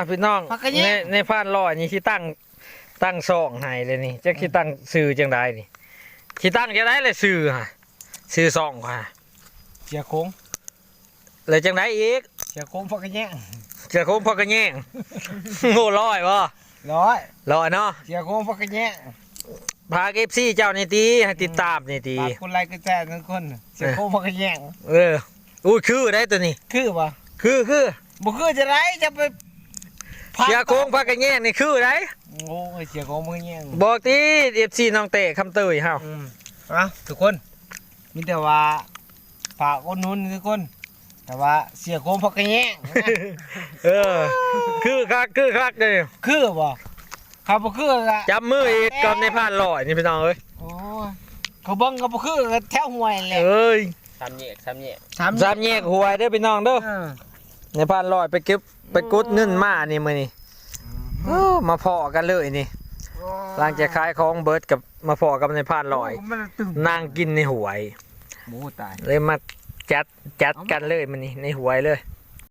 พี่น้องในพานลอยนี่ที่ตั้งซองให้เลยนี่จะที่ตั้งซื้อจังไดนี่ที่ตั้งจังไดเลยซื้อฮะซื้อซองค่ะ เสียโค้ง เลยจังไดอีก เสียโค้งพอกระแยง เจอโค้งพอกระแยง โง่ร้อยบ่ ร้อย ร้อยเนาะ เสียโค้งพอกระแยง พาFCเจ้านี่ตีให้ติดตามนี่ตี ปากคนไรก็แจ้งทุกคนเสียโค้งพอกระแยง อุ้ยคือได้ตัวนี้ คือปะ คือ บ่คือจะไรจะไป เสียโค้งพอกระแยงนี่คือได้ โอ้ยเสียโค้งพอกระแยง บอกตี FC น้องเตะคำเตยเฮา ทุกคนมีแต่ว่าฝากคนนู้นทุกคน แต่ว่าเสียโค้งพอกระแยง คือคักเลย คือปะเขาบ่คืออะ จับมืออีกกับในพานลอยนี่พี่น้องเอ้ย โอ้ยเขาเบิ่งเขาบ่คือแถวห้วยแหละ เอ้ย ซ้ำแยก สามแยกหวยเด้อพี่น้องเด้อในพานลอยไปเก็บไปกดเงินมานี่มื้อนี้มาพอกันเลยนี่หลังจากขายของเบิร์ดกับมาพอกับในพานลอยนางกินในหวย หมูตาย เลยมาจัดกันเลยมื้อนี้ในหวยเลย